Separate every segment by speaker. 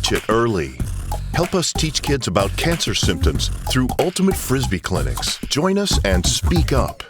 Speaker 1: Catch it early. Help us teach kids about cancer symptoms through Ultimate Frisbee clinics. Join us and speak up.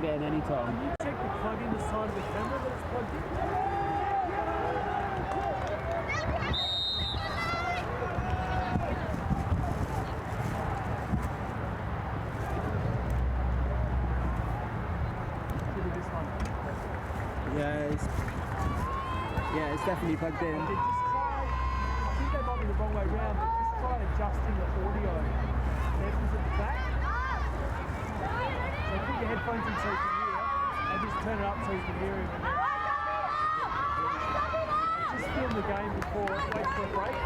Speaker 2: Getting any time.
Speaker 3: Can you check the plug in the side of the camera that it's plugged in?
Speaker 2: Yeah, it's definitely plugged in.
Speaker 3: Okay, just try, I think that might be the wrong way round, but just try adjusting the audio levels at the back. So put your headphones in so you can hear, and just turn it up so you can hear him. Just film the game before, wait for a break.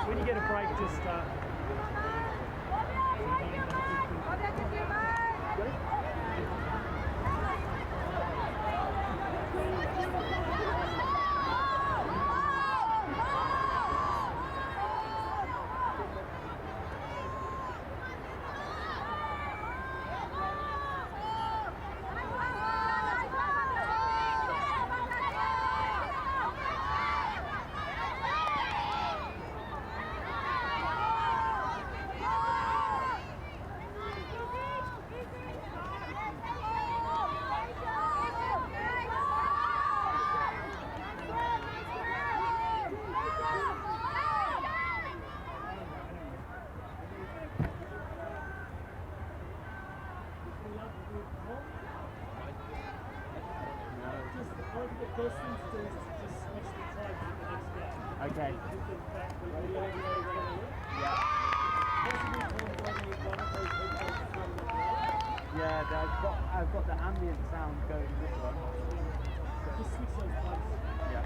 Speaker 3: When you get a break, just first thing to do is just switch the time to the next game.
Speaker 2: Okay. Yeah, I've got the ambient sound going this one.
Speaker 3: Just switch those plugs.
Speaker 2: Yeah.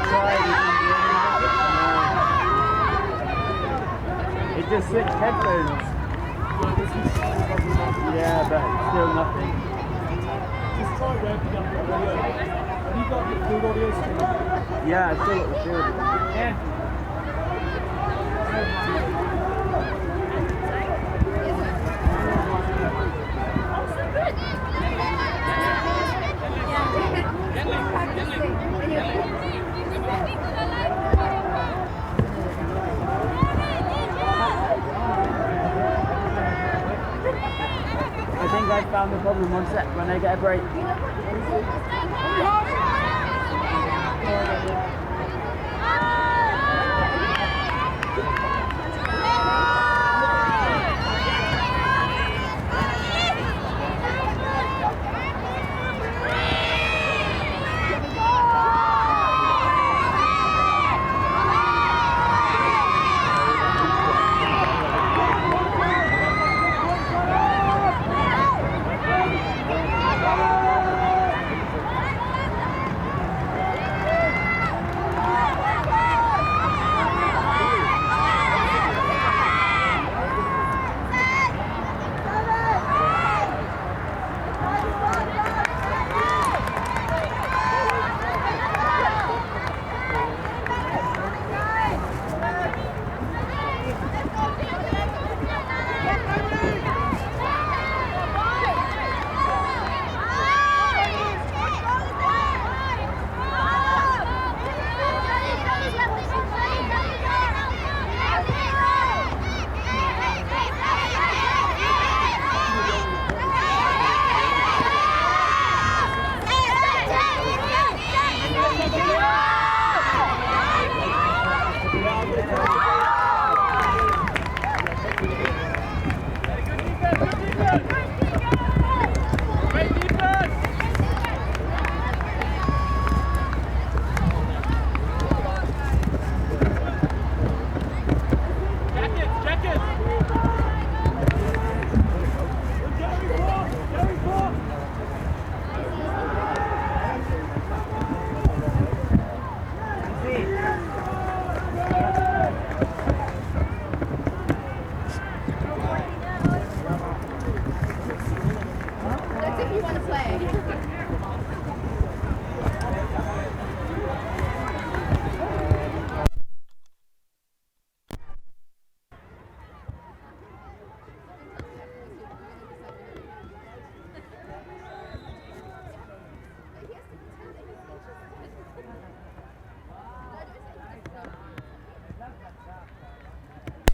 Speaker 2: tried, he just switched headphones. Yeah, but still nothing.
Speaker 3: Just try ramping up the audio. Have you got the field audio still?
Speaker 2: Yeah, I still got the field. Yeah. I think I found the problem. One sec, when I get a break.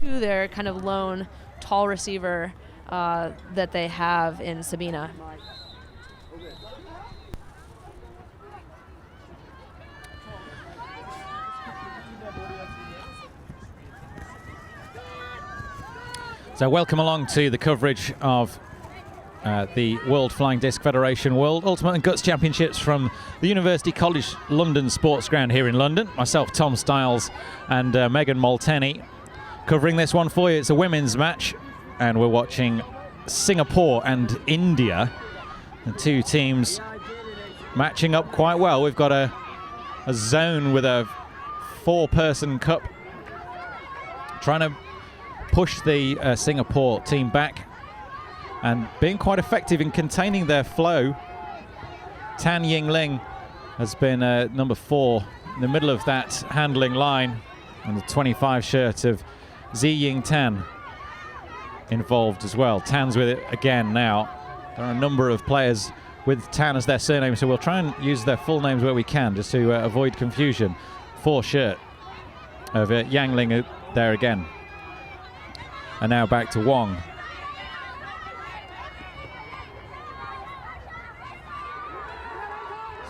Speaker 4: Their kind of lone tall receiver that they have in Sabina.
Speaker 5: So welcome along to the coverage of the World Flying Disc Federation World Ultimate and Guts Championships from the University College London Sports Ground here in London. Myself, Tom Stiles, and Megan Molteni covering this one for you. It's a women's match, and we're watching Singapore and India, the two teams matching up quite well. We've got a zone with a 4-person cup trying to push the Singapore team back and being quite effective in containing their flow. Tan Yingling has been number 4 in the middle of that handling line, and the 25 shirt of Zi Ying Tan involved as well. Tan's with it again now. There are a number of players with Tan as their surname, so we'll try and use their full names where we can just to avoid confusion. 4 shirt of Yang Ling there again. And now back to Wong.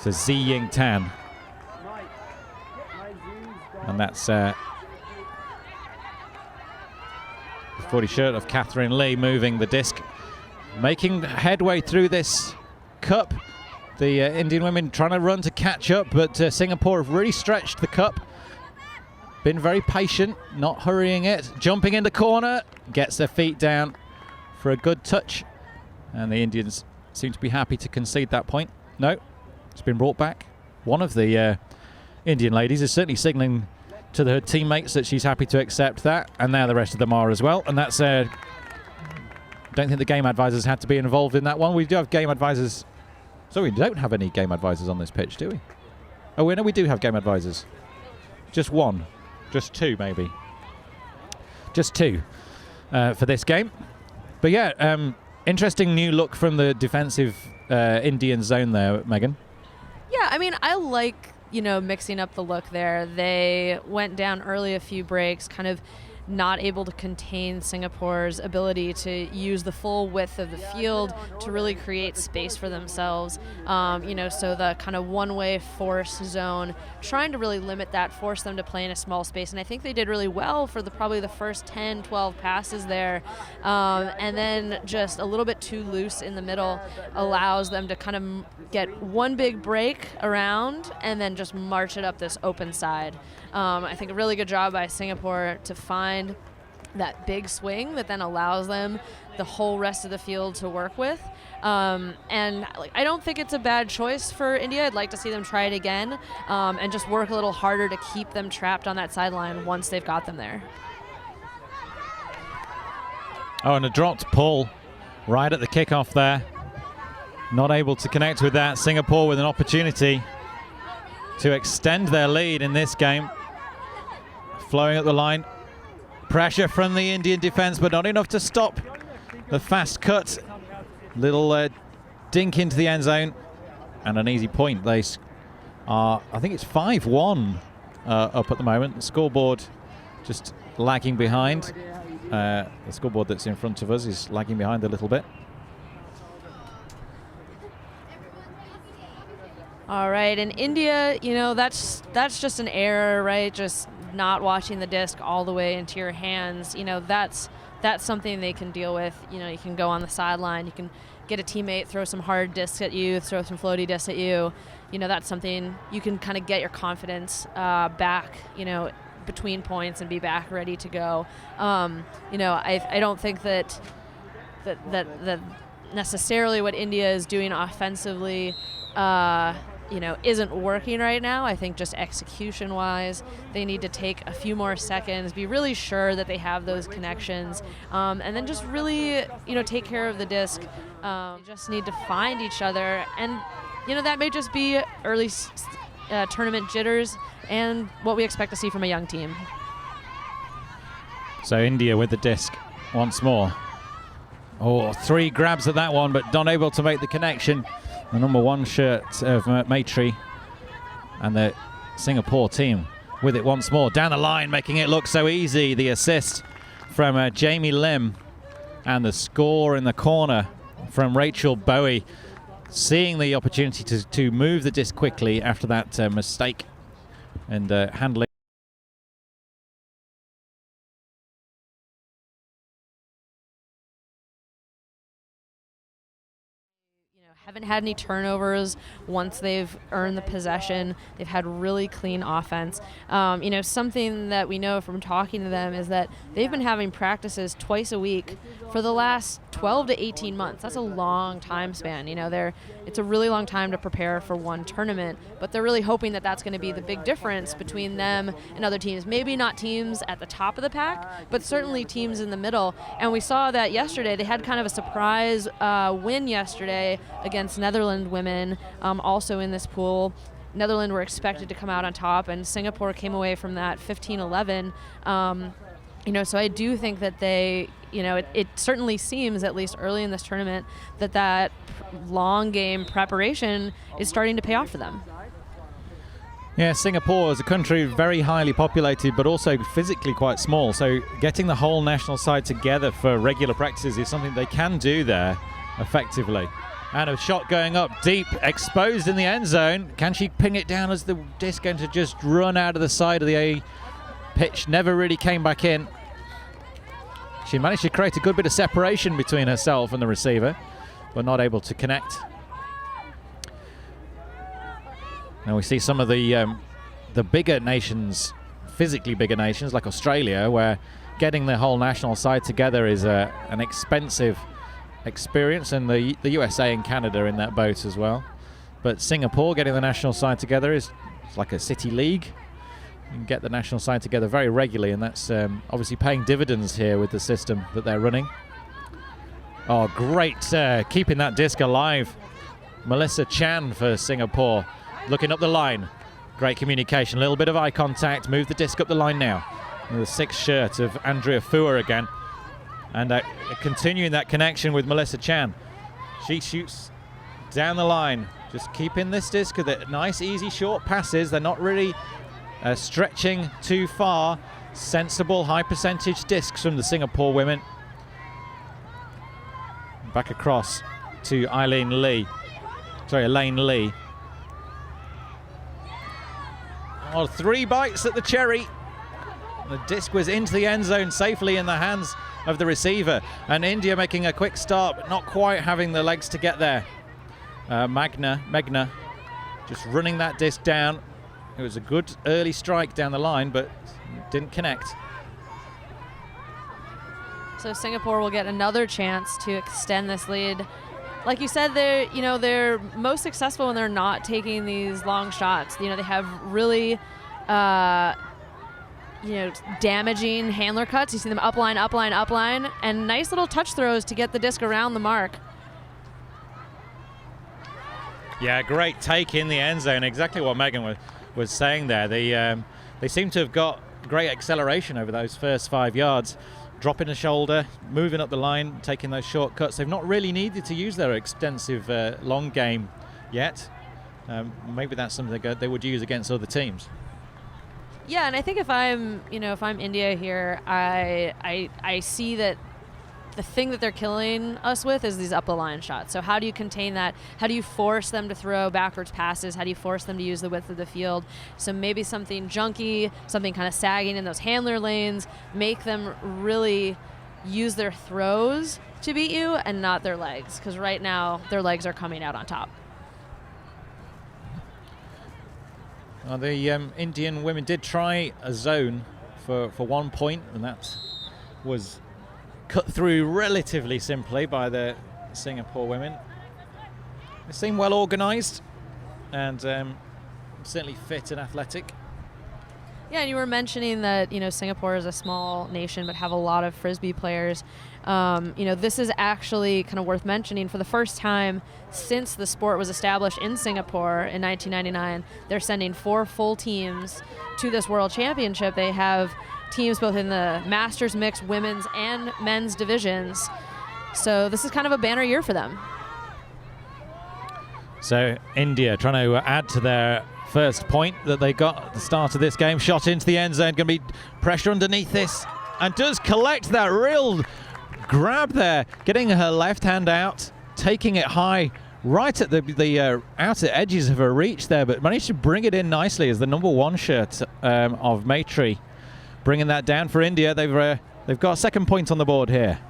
Speaker 5: So Zi Ying Tan. And that's the 40 shirt of Catherine Lee moving the disc, making headway through this cup. The Indian women trying to run to catch up, but Singapore have really stretched the cup. Been very patient, not hurrying it. Jumping in the corner, gets their feet down for a good touch. And the Indians seem to be happy to concede that point. No, it's been brought back. One of the Indian ladies is certainly signalling to her teammates that she's happy to accept that, and now the rest of them are as well. And that's don't think the game advisors had to be involved in that one. We do have game advisors. So we don't have any game advisors on this pitch, do we? Oh, no, we do have game advisors. Just one. Just two, maybe. Just two for this game. But yeah, interesting new look from the defensive Indian zone there, Megan.
Speaker 4: Yeah, I mean, I like, mixing up the look there. They went down early a few breaks, kind of not able to contain Singapore's ability to use the full width of the field to really create space for themselves. So the kind of one-way force zone, trying to really limit that, force them to play in a small space. And I think they did really well for probably the first 10, 12 passes there. And then just a little bit too loose in the middle allows them to kind of get one big break around and then just march it up this open side. I think a really good job by Singapore to find that big swing that then allows them the whole rest of the field to work with. And I don't think it's a bad choice for India. I'd like to see them try it again and just work a little harder to keep them trapped on that sideline once they've got them there.
Speaker 5: Oh, and a dropped pull right at the kickoff there. Not able to connect with that. Singapore with an opportunity to extend their lead in this game. Flowing up the line. Pressure from the Indian defense, but not enough to stop the fast cut. Little dink into the end zone and an easy point. They are, I think it's 5-1 up at the moment. The scoreboard just lagging behind. The scoreboard that's in front of us is lagging behind a little bit.
Speaker 4: All right, and India, that's just an error, right? Just not watching the disc all the way into your hands. That's something they can deal with. You can go on the sideline, you can get a teammate, throw some hard discs at you, throw some floaty discs at you. That's something you can kind of get your confidence back, between points and be back ready to go. I don't think that necessarily what India is doing offensively isn't working right now. I think just execution-wise, they need to take a few more seconds, be really sure that they have those connections, and then just really, take care of the disc. Just need to find each other, and that may just be early tournament jitters and what we expect to see from a young team.
Speaker 5: So India with the disc once more. Oh, 3 grabs at that one, but not able to make the connection. The number 1 shirt of Maitri and the Singapore team with it once more. Down the line, making it look so easy. The assist from Jamie Lim and the score in the corner from Rachel Bowie. Seeing the opportunity to move the disc quickly after that mistake and handling.
Speaker 4: Haven't had any turnovers once they've earned the possession. They've had really clean offense. Something that we know from talking to them is that they've been having practices twice a week for the last 12 to 18 months. That's a long time span. It's a really long time to prepare for one tournament, but they're really hoping that that's going to be the big difference between them and other teams. Maybe not teams at the top of the pack, but certainly teams in the middle. And we saw that yesterday. They had kind of a surprise win yesterday against Netherlands women, also in this pool. Netherlands were expected to come out on top, and Singapore came away from that 15-11. So I do think that they, it certainly seems, at least early in this tournament, that long game preparation is starting to pay off for them.
Speaker 5: Yeah, Singapore is a country very highly populated, but also physically quite small. So getting the whole national side together for regular practices is something they can do there effectively. And a shot going up deep, exposed in the end zone. Can she ping it down as the disc going to just run out of the side of the A pitch? Never really came back in. She managed to create a good bit of separation between herself and the receiver, but not able to connect. Now we see some of the bigger nations, physically bigger nations like Australia, where getting the whole national side together is an expensive experience, and the USA and Canada in that boat as well. But Singapore getting the national side together is like a city league. You can get the national side together very regularly, and that's obviously paying dividends here with the system that they're running. Oh, great keeping that disc alive. Melissa Chan for Singapore, looking up the line. Great communication, a little bit of eye contact, move the disc up the line now. And the 6th shirt of Andrea Fua again. And continuing that connection with Melissa Chan. She shoots down the line, just keeping this disc with it. Nice, easy, short passes. They're not really stretching too far. Sensible, high percentage discs from the Singapore women. Back across to Elaine Lee. Oh, 3 bites at the cherry. The disc was into the end zone safely in the hands of the receiver. And India making a quick start, but not quite having the legs to get there. Meghna just running that disc down. It was a good early strike down the line, but didn't connect.
Speaker 4: So Singapore will get another chance to extend this lead. Like you said, they're most successful when they're not taking these long shots. They have really damaging handler cuts. You see them upline, and nice little touch throws to get the disc around the mark.
Speaker 5: Yeah, great take in the end zone. Exactly what Megan was saying there. They seem to have got great acceleration over those first 5 yards. Dropping the shoulder, moving up the line, taking those shortcuts. They've not really needed to use their extensive long game yet. Maybe that's something they would use against other teams.
Speaker 4: Yeah, and I think if I'm India here, I see that the thing that they're killing us with is these up the line shots. So how do you contain that? How do you force them to throw backwards passes? How do you force them to use the width of the field? So maybe something junky, something kind of sagging in those handler lanes, make them really use their throws to beat you and not their legs, because right now their legs are coming out on top.
Speaker 5: The Indian women did try a zone for 1 point, and that was cut through relatively simply by the Singapore women. They seem well organised and certainly fit and athletic.
Speaker 4: Yeah, and you were mentioning that Singapore is a small nation but have a lot of Frisbee players. This is actually kind of worth mentioning. For the first time since the sport was established in Singapore in 1999, they're sending 4 full teams to this World Championship. They have teams both in the Masters mixed women's and men's divisions. So this is kind of a banner year for them.
Speaker 5: So India trying to add to their first point that they got at the start of this game. Shot into the end zone, going to be pressure underneath this, and does collect that real grab there, getting her left hand out, taking it high right at the outer edges of her reach there, but managed to bring it in nicely as the number 1 shirt of Maitri. Bringing that down for India. They've got a second point on the board here.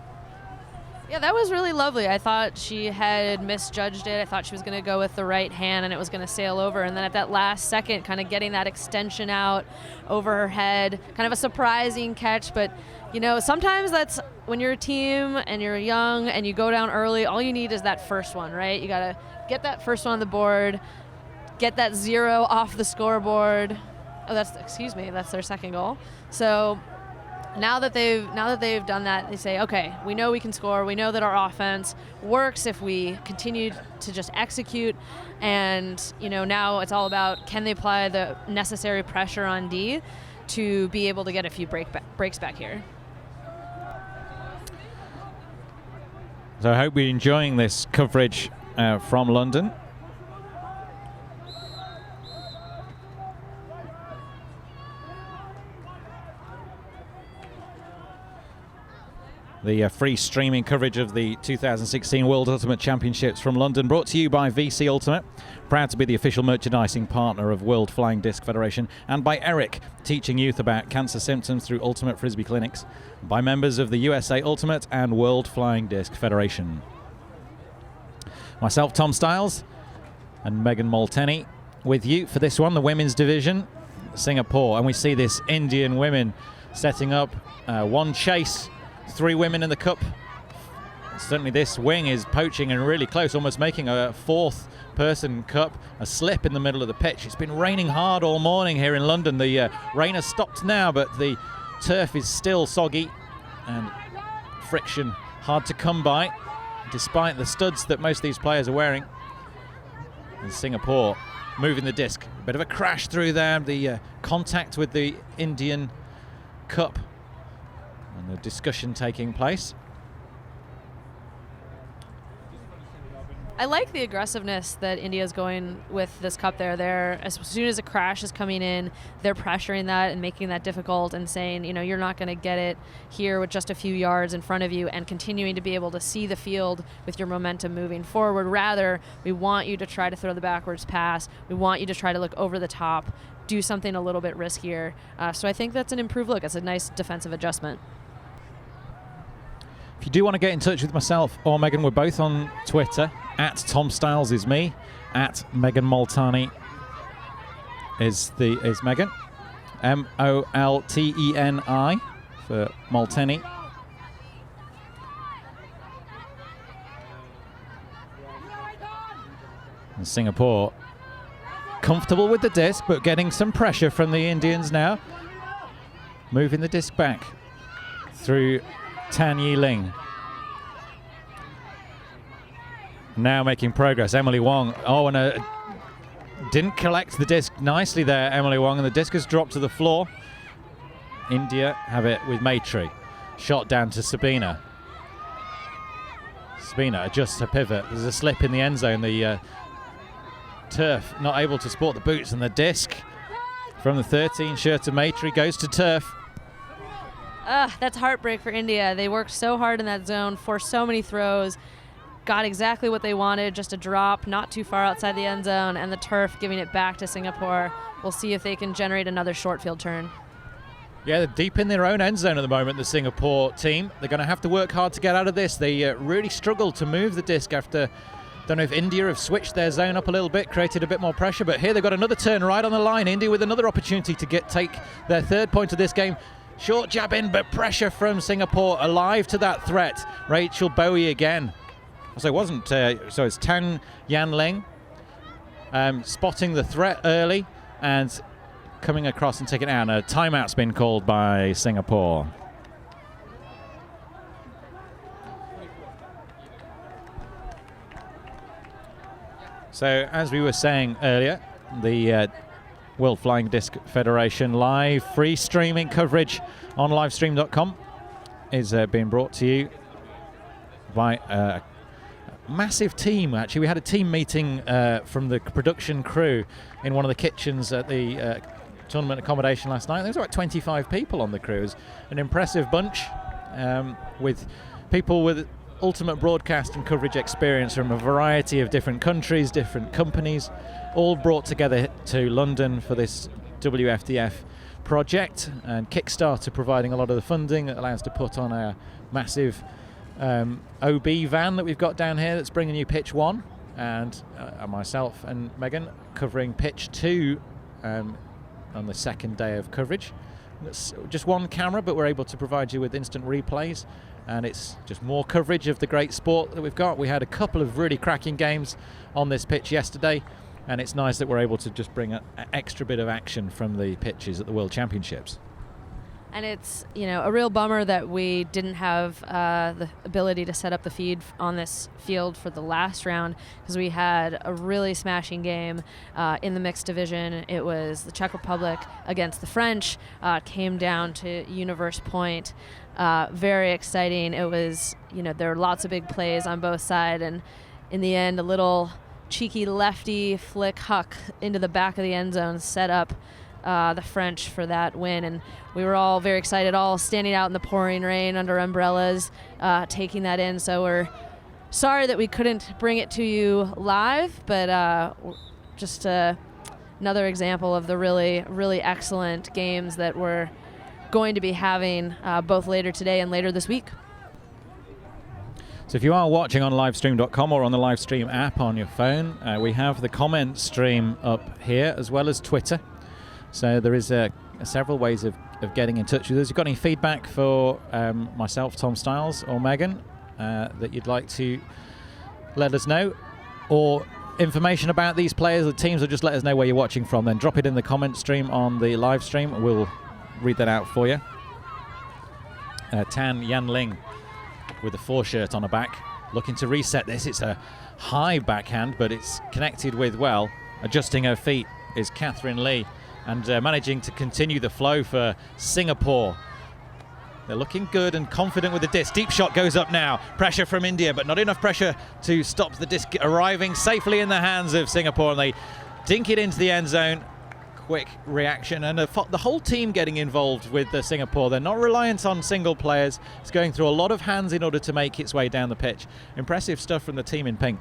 Speaker 4: Yeah, that was really lovely. I thought she had misjudged it. I thought she was going to go with the right hand and it was going to sail over. And then at that last second, kind of getting that extension out over her head. Kind of a surprising catch. But, sometimes that's when you're a team and you're young and you go down early, all you need is that first one, right? You got to get that first one on the board, get that 0 off the scoreboard. Oh, that's their second goal. So now that they've done that, they say, okay, we know we can score. We know that our offense works if we continue to just execute. And now it's all about, can they apply the necessary pressure on D to be able to get a few breaks back here.
Speaker 5: So I hope you're enjoying this coverage from London. The free streaming coverage of the 2016 World Ultimate Championships from London, brought to you by VC Ultimate, proud to be the official merchandising partner of World Flying Disc Federation, and by Eric, teaching youth about cancer symptoms through Ultimate Frisbee clinics, by members of the USA Ultimate and World Flying Disc Federation. Myself, Tom Stiles, and Megan Molteni with you for this one, the women's division, Singapore, and we see this Indian women setting up one chase, 3 women in the cup. Certainly this wing is poaching and really close, almost making a 4th person cup, a slip in the middle of the pitch. It's been raining hard all morning here in London. The rain has stopped now, but the turf is still soggy and friction hard to come by, despite the studs that most of these players are wearing. And Singapore moving the disc. A bit of a crash through there, the contact with the Indian cup, and the discussion taking place.
Speaker 4: I like the aggressiveness that India's going with this cup there. As soon as a crash is coming in, they're pressuring that and making that difficult and saying, you're not going to get it here with just a few yards in front of you, and continuing to be able to see the field with your momentum moving forward. Rather, we want you to try to throw the backwards pass. We want you to try to look over the top, do something a little bit riskier. So I think that's an improved look. It's a nice defensive adjustment.
Speaker 5: If you do want to get in touch with myself or Megan, we're both on Twitter. At Tom Styles is me. At Megan Molteni is Megan. Molteni for Molteni. And Singapore comfortable with the disc, but getting some pressure from the Indians now. Moving the disc back through Tan Yi Ling. Now making progress, Emily Wong. Oh, and didn't collect the disc nicely there, Emily Wong, and the disc has dropped to the floor. India have it with Maitri. Shot down to Sabina. Sabina adjusts her pivot. There's a slip in the end zone. The turf not able to support the boots, and the disc from the 13 shirt of Maitri goes to turf.
Speaker 4: That's heartbreak for India. They worked so hard in that zone, forced so many throws, got exactly what they wanted, just a drop not too far outside the end zone, and the turf giving it back to Singapore. We'll see if they can generate another short field turn.
Speaker 5: Yeah, they're deep in their own end zone at the moment, the Singapore team. They're going to have to work hard to get out of this. They really struggled to move the disc after, don't know if India have switched their zone up a little bit, created a bit more pressure, but here they've got another turn right on the line. India with another opportunity to take their third point of this game. Short jab in, but pressure from Singapore, alive to that threat. Rachel Bowie again. So it wasn't, so it's Tan Yan Ling spotting the threat early and coming across and taking it out. A timeout's been called by Singapore. So as we were saying earlier, the World Flying Disc Federation live free streaming coverage on livestream.com is being brought to you by a massive team. Actually, we had a team meeting from the production crew in one of the kitchens at the tournament accommodation last night. There was about 25 people on the crew. It was an impressive bunch with people with ultimate broadcast and coverage experience from a variety of different countries, different companies, all brought together to London for this WFDF project, and Kickstarter providing a lot of the funding that allows us to put on a massive OB van that we've got down here that's bringing you pitch 1, and myself and Megan covering pitch 2 on the second day of coverage. It's just one camera, but we're able to provide you with instant replays, and it's just more coverage of the great sport that we've got. We had a couple of really cracking games on this pitch yesterday, and it's nice that we're able to just bring an extra bit of action from the pitches at the World Championships.
Speaker 4: And it's, a real bummer that we didn't have the ability to set up the feed on this field for the last round, because we had a really smashing game in the mixed division. It was the Czech Republic against the French. Came down to universe point. Very exciting. It was, there were lots of big plays on both sides, and in the end, a little cheeky lefty flick huck into the back of the end zone set up the French for that win, and we were all very excited, all standing out in the pouring rain under umbrellas, taking that in. So we're sorry that we couldn't bring it to you live, but just another example of the really, really excellent games that we're going to be having both later today and later this week.
Speaker 5: So if you are watching on livestream.com or on the Livestream app on your phone, we have the comment stream up here as well as Twitter. So there is several ways of getting in touch with us. If you've got any feedback for myself, Tom Styles, or Megan that you'd like to let us know, or information about these players, the teams, or just let us know where you're watching from, then drop it in the comment stream on the live stream. We'll read that out for you. Tan Yanling with the 4 shirt on her back, looking to reset this. It's a high backhand, but it's connected with well. Adjusting her feet is Catherine Lee, and managing to continue the flow for Singapore. They're looking good and confident with the disc. Deep shot goes up now. Pressure from India, but not enough pressure to stop the disc arriving safely in the hands of Singapore, and they dink it into the end zone. Quick reaction, and the whole team getting involved with Singapore. They're not reliant on single players. It's going through a lot of hands in order to make its way down the pitch. Impressive stuff from the team in pink.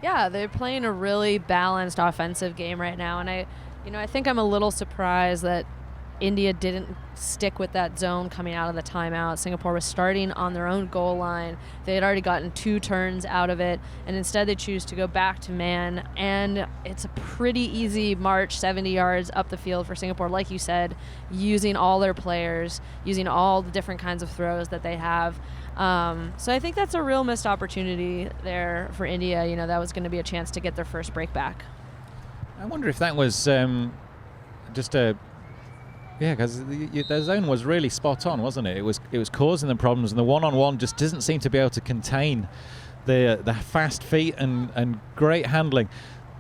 Speaker 4: Yeah, they're playing a really balanced offensive game right now, and I think I'm a little surprised that India didn't stick with that zone coming out of the timeout. Singapore was starting on their own goal line. They had already gotten 2 turns out of it, and instead they choose to go back to man, and it's a pretty easy march, 70 yards up the field for Singapore, like you said, using all their players, using all the different kinds of throws that they have. So I think that's a real missed opportunity there for India. That was going to be a chance to get their first break back.
Speaker 5: I wonder if that was just a... Yeah, because their zone was really spot on, wasn't it? It was causing them problems, and the one-on-one just doesn't seem to be able to contain the fast feet and great handling.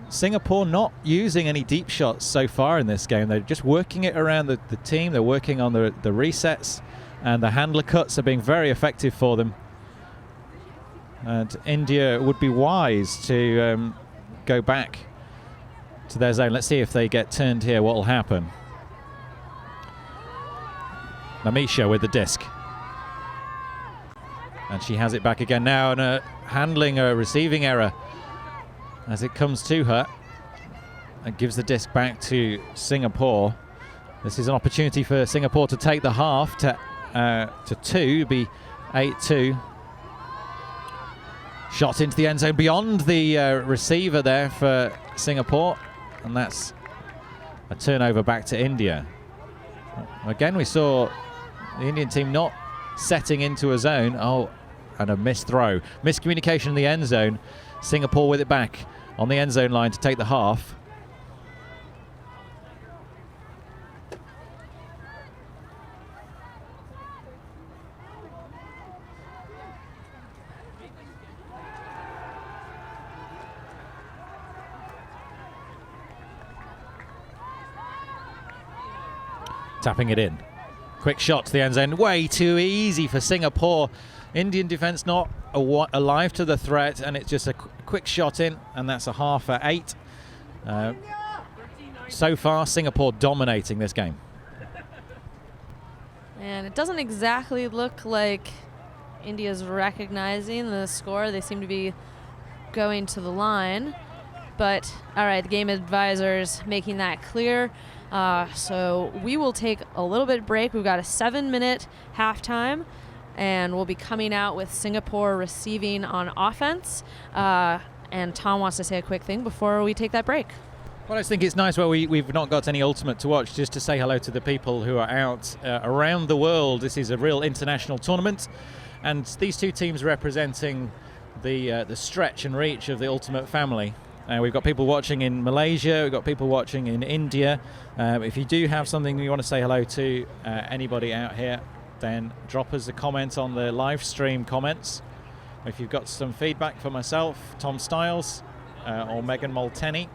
Speaker 5: Singapore not using any deep shots so far in this game. They're just working it around the team. They're working on the resets, and the handler cuts are being very effective for them. And India would be wise to go back to their zone. Let's see if they get turned here, what will happen. Mamisha with the disc, and she has it back again now, and handling a receiving error as it comes to her, and gives the disc back to Singapore. This is an opportunity for Singapore to take the half to 2, be 8-2. Shot into the end zone beyond the receiver there for Singapore, and that's a turnover back to India. Again, we saw the Indian team not setting into a zone. Oh, and a missed throw. Miscommunication in the end zone. Singapore with it back on the end zone line to take the half. Tapping it in. Quick shot to the end zone. Way too easy for Singapore. Indian defence not alive to the threat, and it's just a quick shot in, and that's a half at 8. So far, Singapore dominating this game.
Speaker 4: And it doesn't exactly look like India's recognizing the score. They seem to be going to the line. But, all right, the game advisors making that clear. So we will take a little bit of break. We've got a 7-minute halftime, and we'll be coming out with Singapore receiving on offense. And Tom wants to say a quick thing before we take that break.
Speaker 5: Well, I just think it's nice where we've not got any ultimate to watch, just to say hello to the people who are out around the world. This is a real international tournament, and these two teams representing the stretch and reach of the ultimate family. We've got people watching in Malaysia, we've got people watching in India. If you do have something you want to say hello to anybody out here, then drop us a comment on the live stream comments. If you've got some feedback for myself, Tom Styles, or Megan Molteni,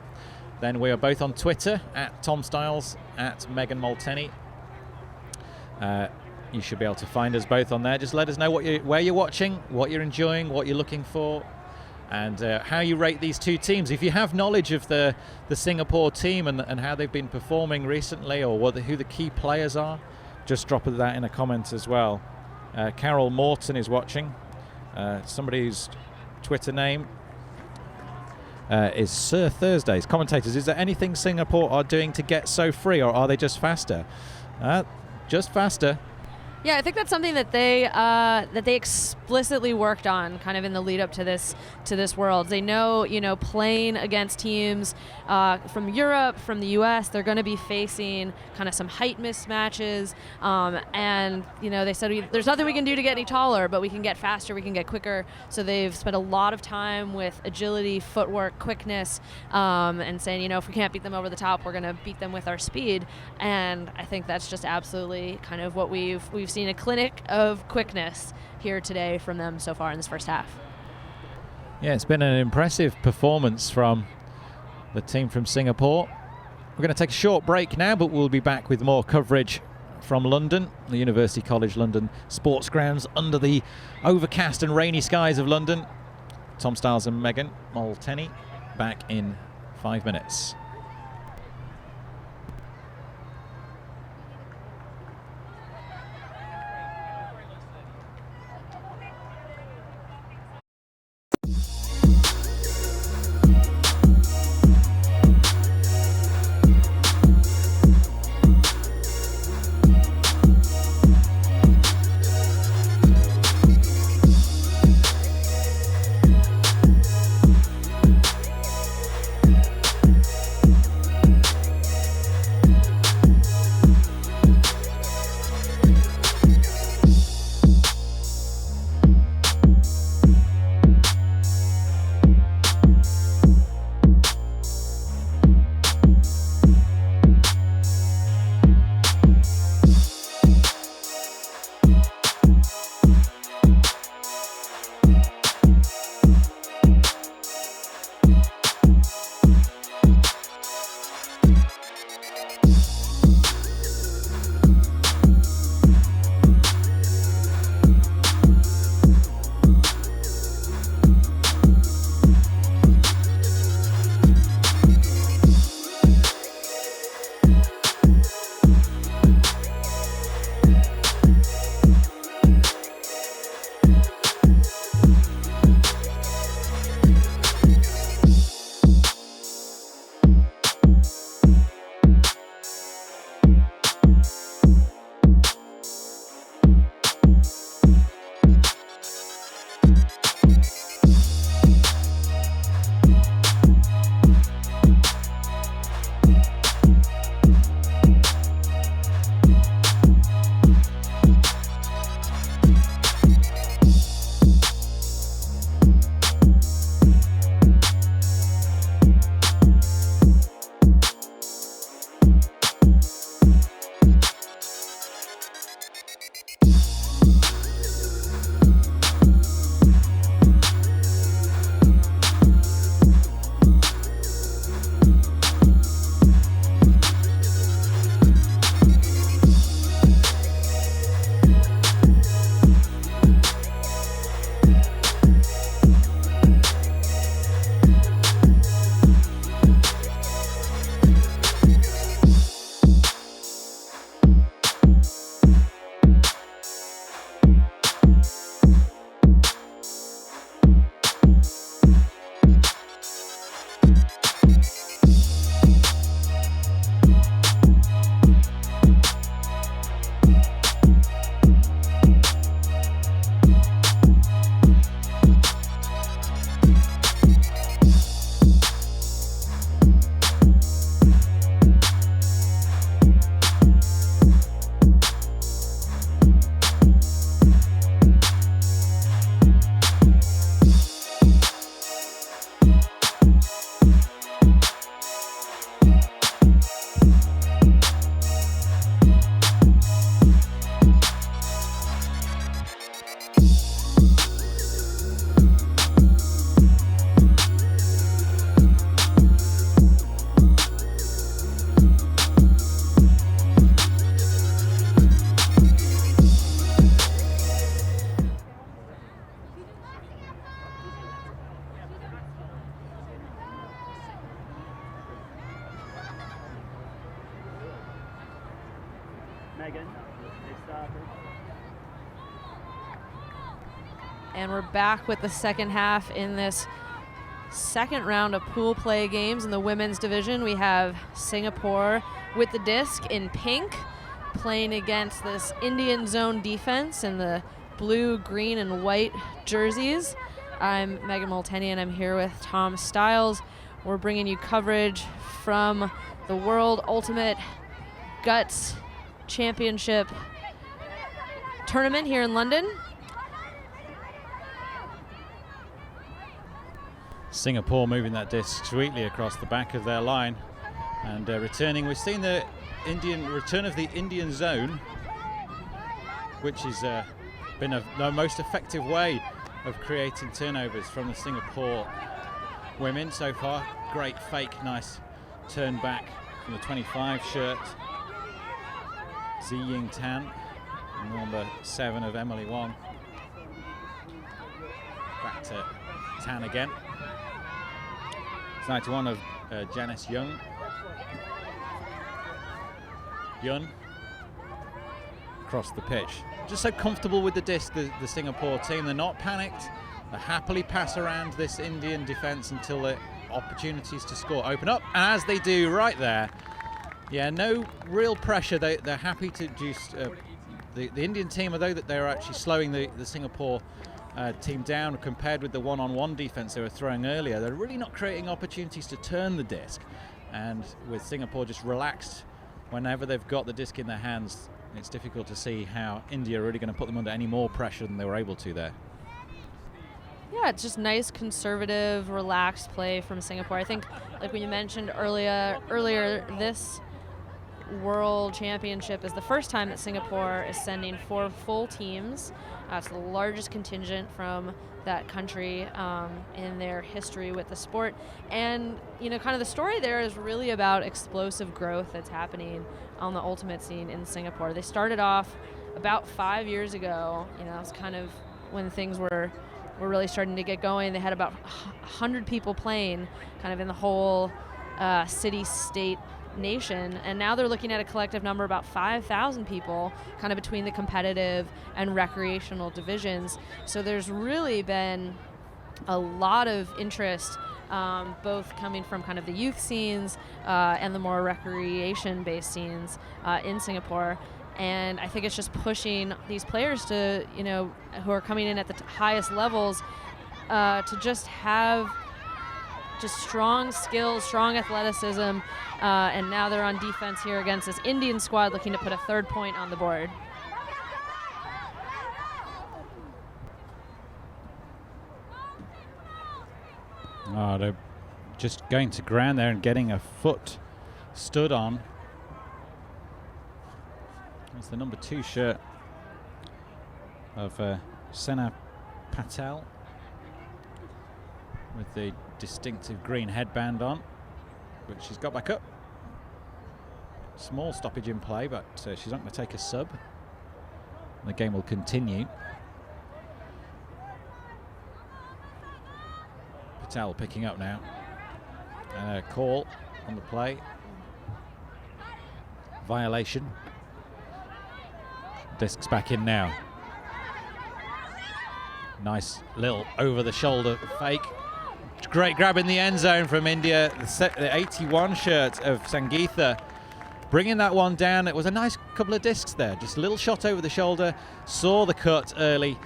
Speaker 5: then we are both on Twitter, at Tom Styles, at Megan Molteni. You should be able to find us both on there. Just let us know where you're watching, what you're enjoying, what you're looking for, and how you rate these two teams. If you have knowledge of the Singapore team and how they've been performing recently, or who the key players are, just drop that in a comment as well. Carol Morton is watching. Somebody whose Twitter name is Sir Thursdays. Commentators, is there anything Singapore are doing to get so free, or are they just faster? Just faster.
Speaker 4: Yeah, I think that's something that they explicitly worked on, kind of in the lead up to this Worlds. They know, playing against teams from Europe, from the U.S., they're going to be facing kind of some height mismatches, and they said there's nothing we can do to get any taller, but we can get faster, we can get quicker. So they've spent a lot of time with agility, footwork, quickness, and saying, if we can't beat them over the top, we're going to beat them with our speed. And I think that's just absolutely kind of what we've seen, a clinic of quickness here today from them so far in this first half.
Speaker 5: Yeah, it's been an impressive performance from the team from Singapore. We're going to take a short break now, but we'll be back with more coverage from London, the University College London sports grounds under the overcast and rainy skies of London. Tom Stiles and Megan Molteni back in 5 minutes.
Speaker 2: Megan, they started.
Speaker 4: And we're back with the second half in this second round of pool play games in the women's division. We have Singapore with the disc in pink playing against this Indian zone defense in the blue, green, and white jerseys. I'm Megan Molteni, and I'm here with Tom Stiles. We're bringing you coverage from the World Ultimate Guts Championship tournament here in London.
Speaker 5: Singapore moving that disc sweetly across the back of their line and returning. We've seen the return of the Indian zone, which has been the most effective way of creating turnovers from the Singapore women so far. Great fake, nice turn back from the 25 shirt, Zi Ying Tan, number 7 of Emily Wong. Back to Tan again. 91 of Janice Young. Yun across the pitch. Just so comfortable with the disc, the Singapore team. They're not panicked. They happily pass around this Indian defence until the opportunities to score open up. And as they do right there, yeah, no real pressure. They're happy to just the Indian team, although that they're actually slowing the Singapore team down compared with the one-on-one defense they were throwing earlier. They're really not creating opportunities to turn the disc, and with Singapore just relaxed whenever they've got the disc in their hands, it's difficult to see how India are really going to put them under any more pressure than they were able to there.
Speaker 4: Yeah, it's just nice, conservative, relaxed play from Singapore. I think, like when you mentioned earlier, this World Championship is the first time that Singapore is sending 4 full teams. It's the largest contingent from that country in their history with the sport. And, you know, kind of the story there is really about explosive growth that's happening on the ultimate scene in Singapore. They started off about 5 years ago. You know, it was kind of when things were really starting to get going. They had about 100 people playing kind of in the whole city-state nation, and now they're looking at a collective number about 5,000 people kind of between the competitive and recreational divisions. So there's really been a lot of interest, both coming from kind of the youth scenes and the more recreation-based scenes in Singapore. And I think it's just pushing these players to, you know, who are coming in at the highest levels to just have just strong skills, strong athleticism, and now they're on defense here against this Indian squad looking to put a 3rd point on the board.
Speaker 5: Oh, they're just going to ground there and getting a foot stood on. It's the number 2 shirt of Sena Patel with the distinctive green headband on, but she's got back up. Small stoppage in play, but she's not going to take a sub. The game will continue. Patel picking up now. And a call on the play. Violation. Discs back in now. Nice little over-the-shoulder fake. Great grab in the end zone from India. The 81 shirt of Sangeetha bringing that one down. It was a nice couple of discs there. Just a little shot over the shoulder. Saw the cut early.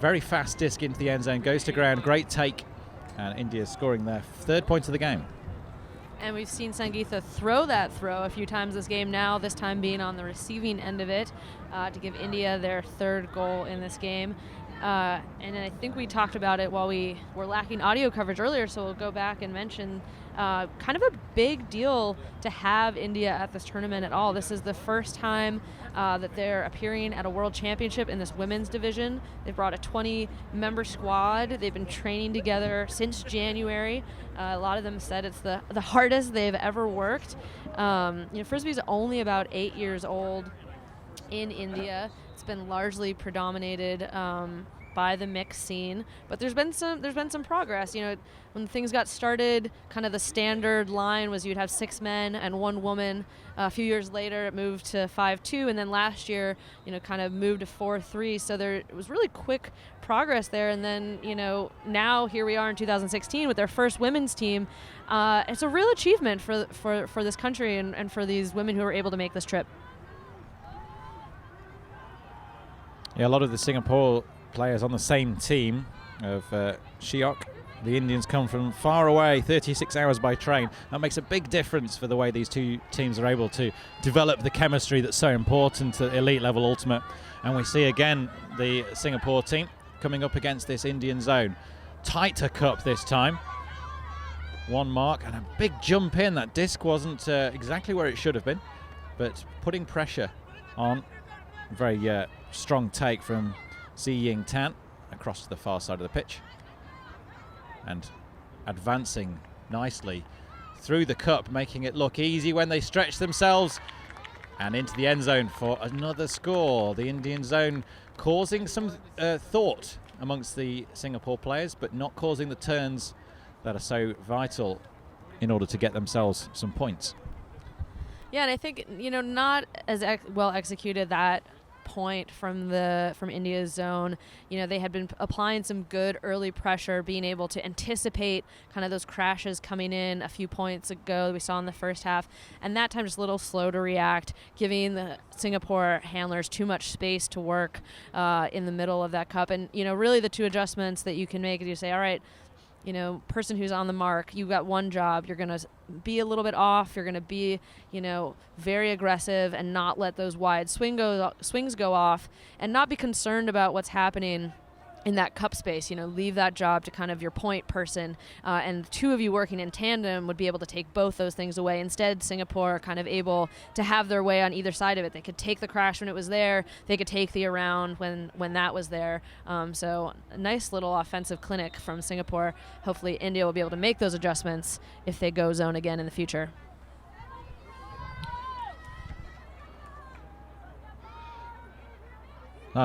Speaker 5: Very fast disc into the end zone. Goes to ground. Great take. And India scoring their 3rd point of the game.
Speaker 4: And we've seen Sangeetha throw that throw a few times this game now, this time being on the receiving end of it to give India their 3rd goal in this game. And I think we talked about it while we were lacking audio coverage earlier, so we'll go back and mention kind of a big deal to have India at this tournament at all. This is the first time that they're appearing at a world championship in this women's division. They brought a 20-member squad. They've been training together since January. A lot of them said it's the hardest they've ever worked. Frisbee's only about 8 years old in India. It's been largely predominated by the mixed scene, but there's been some progress. You know, when things got started, kind of the standard line was you'd have 6 men and 1 woman. A few years later, it moved to 5-2, and then last year, you know, kind of moved to 4-3. So it was really quick progress there. And then, you know, now here we are in 2016 with their first women's team. It's a real achievement for this country and for these women who were able to make this trip.
Speaker 5: Yeah, a lot of the Singapore players on the same team of Shiok. The Indians come from far away, 36 hours by train. That makes a big difference for the way these two teams are able to develop the chemistry that's so important at elite level ultimate. And we see again the Singapore team coming up against this Indian zone. Tighter cup this time. One mark and a big jump in. That disc wasn't exactly where it should have been, but putting pressure on. Very strong take from Si Ying Tan across to the far side of the pitch. And advancing nicely through the cup, making it look easy when they stretch themselves, and into the end zone for another score. The Indian zone causing some thought amongst the Singapore players, but not causing the turns that are so vital in order to get themselves some points.
Speaker 4: Yeah, and I think, you know, not as well executed that point from India's zone. You know, they had been applying some good early pressure, being able to anticipate kind of those crashes coming in a few points ago that we saw in the first half, and that time just a little slow to react, giving the Singapore handlers too much space to work in the middle of that cup. And, you know, really the two adjustments that you can make is you say, all right, you know, person who's on the mark, you've got one job. You're going to be a little bit off. You're going to be, you know, very aggressive and not let those wide swings go off, and not be concerned about what's happening in that cup space. You know, leave that job to kind of your point person, and two of you working in tandem would be able to take both those things away. Instead, Singapore kind of able to have their way on either side of it. They could take the crash when it was there. They could take the around when that was there. So a nice little offensive clinic from Singapore. Hopefully India will be able to make those adjustments if they go zone again in the future.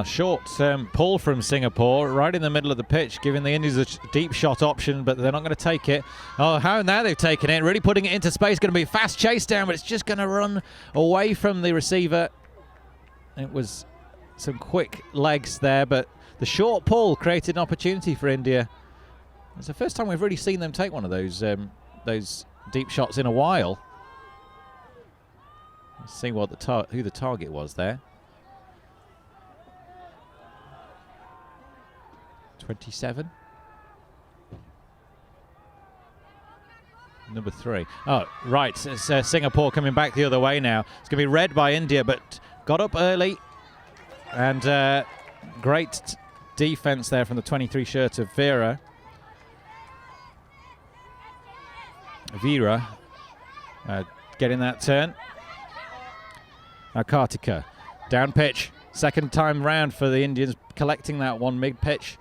Speaker 5: Short pull from Singapore right in the middle of the pitch, giving the Indians a deep shot option, but they're not going to take it. Oh, how now they've taken it, really putting it into space. Going to be a fast chase down, but it's just going to run away from the receiver. It was some quick legs there, but the short pull created an opportunity for India. It's the first time we've really seen them take one of those deep shots in a while. Let's see what who the target was there. 27. Number 3. Oh, right. It's Singapore coming back the other way now. It's going to be read by India, but got up early. And great defense there from the 23 shirt of Vera. Getting that turn. Now Kartika. Down pitch. Second time round for the Indians, collecting that one mid-pitch.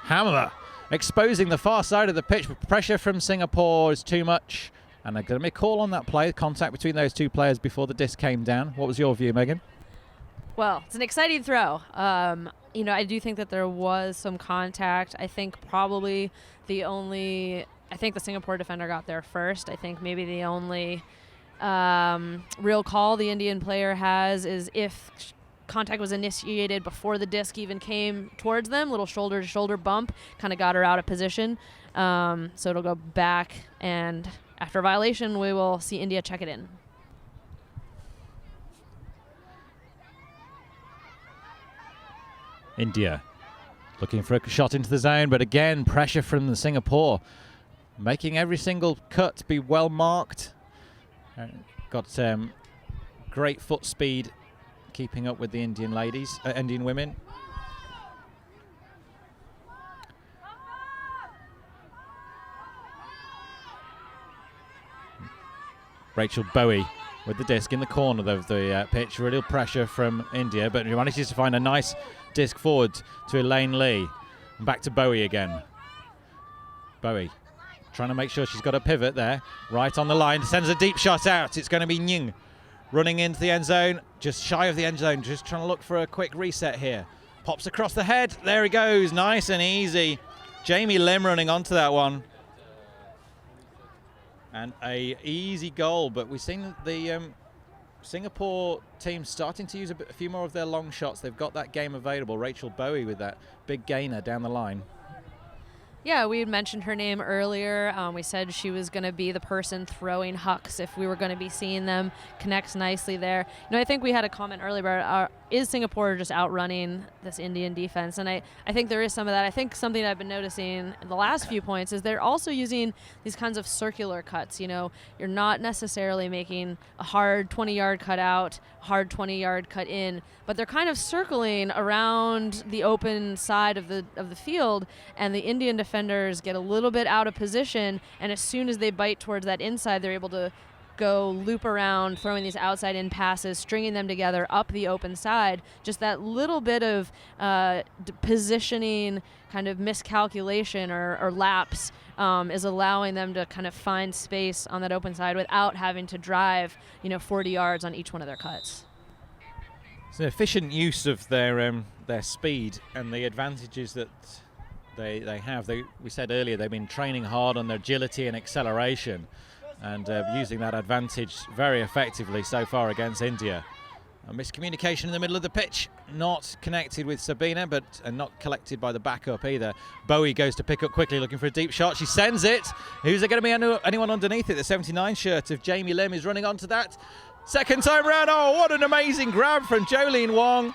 Speaker 5: Hammer exposing the far side of the pitch, but pressure from Singapore is too much. And they're going to be a call on that play, contact between those two players before the disc came down. What was your view, Megan?
Speaker 4: Well, it's an exciting throw. You know, I do think that there was some contact. I think probably I think the Singapore defender got there first. I think maybe the only real call the Indian player has is if contact was initiated before the disc even came towards them. Little shoulder to shoulder bump kind of got her out of position. So it'll go back, and after a violation, we will see India check it in.
Speaker 5: India looking for a shot into the zone, but again, pressure from the Singapore, making every single cut be well marked. Got great foot speed, keeping up with the Indian women. Rachel Bowie with the disc in the corner of the pitch. Real pressure from India, but he manages to find a nice disc forward to Elaine Lee. And back to Bowie again. Bowie trying to make sure she's got a pivot there. Right on the line, sends a deep shot out. It's going to be Nying running into the end zone, just shy of the end zone, just trying to look for a quick reset here. Pops across the head. There he goes, nice and easy. Jamie Lim running onto that one. And a easy goal, but we've seen the Singapore team starting to use a few more of their long shots. They've got that game available. Rachel Bowie with that big gainer down the line.
Speaker 4: Yeah, we had mentioned her name earlier. We said she was going to be the person throwing hucks if we were going to be seeing them. Connects nicely there. I think we had a comment earlier about is Singapore just outrunning this Indian defense? And I think there is some of that. I think something I've been noticing in the last few points is they're also using these kinds of circular cuts. You're not necessarily making a hard 20-yard cut out, hard 20-yard cut in, but they're kind of circling around the open side of the field, and the Indian defenders get a little bit out of position, and as soon as they bite towards that inside, they're able to go loop around, throwing these outside in passes, stringing them together up the open side. Just that little bit of positioning kind of miscalculation or lapse is allowing them to kind of find space on that open side without having to drive 40 yards on each one of their cuts.
Speaker 5: It's an efficient use of their speed and the advantages that they have. We said earlier they've been training hard on their agility and acceleration, and using that advantage very effectively so far against India. A miscommunication in the middle of the pitch, not connected with Sabina, but not collected by the backup either. Bowie goes to pick up quickly, looking for a deep shot. She sends it. Who's there going to be anyone underneath it? The 79 shirt of Jamie Lim is running onto that. Second time round. Oh, what an amazing grab from Jolene Wong.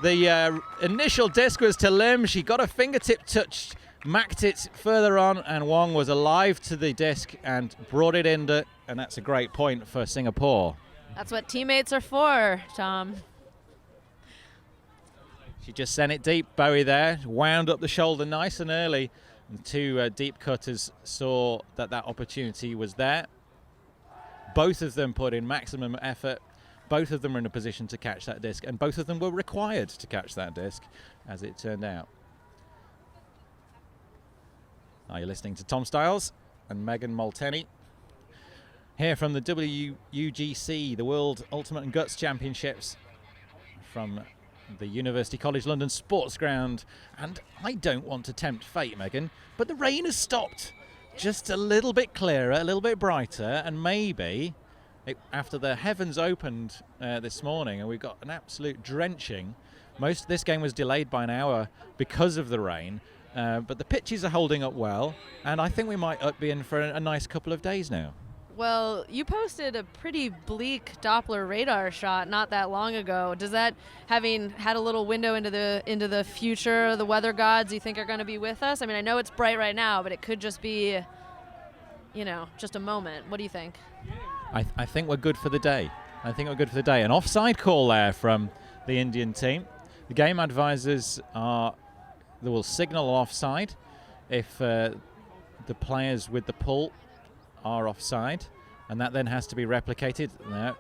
Speaker 5: The initial disc was to Lim. She got a fingertip touch, macked it further on, and Wong was alive to the disc and brought it in, and that's a great point for Singapore.
Speaker 4: That's what teammates are for, Tom.
Speaker 5: She just sent it deep. Bowie there, wound up the shoulder nice and early. And two deep cutters saw that opportunity was there. Both of them put in maximum effort. Both of them were in a position to catch that disc, and both of them were required to catch that disc, as it turned out. Now you're listening to Tom Stiles and Megan Molteni here from the WUGC, the World Ultimate and Guts Championships, from the University College London Sports Ground. And I don't want to tempt fate, Megan, but the rain has stopped. Just a little bit clearer, a little bit brighter, and maybe after the heavens opened this morning and we've got an absolute drenching. Most of this game was delayed by an hour because of the rain, but the pitches are holding up well, and I think we might be in for a nice couple of days now.
Speaker 4: Well, you posted a pretty bleak Doppler radar shot not that long ago. Does that, having had a little window into the future, the weather gods you think are going to be with us? I mean, I know it's bright right now, but it could just be, just a moment. What do you think?
Speaker 5: I think we're good for the day. An offside call there from the Indian team. The game advisors will signal offside if the players with the pull are offside, and that then has to be replicated. No,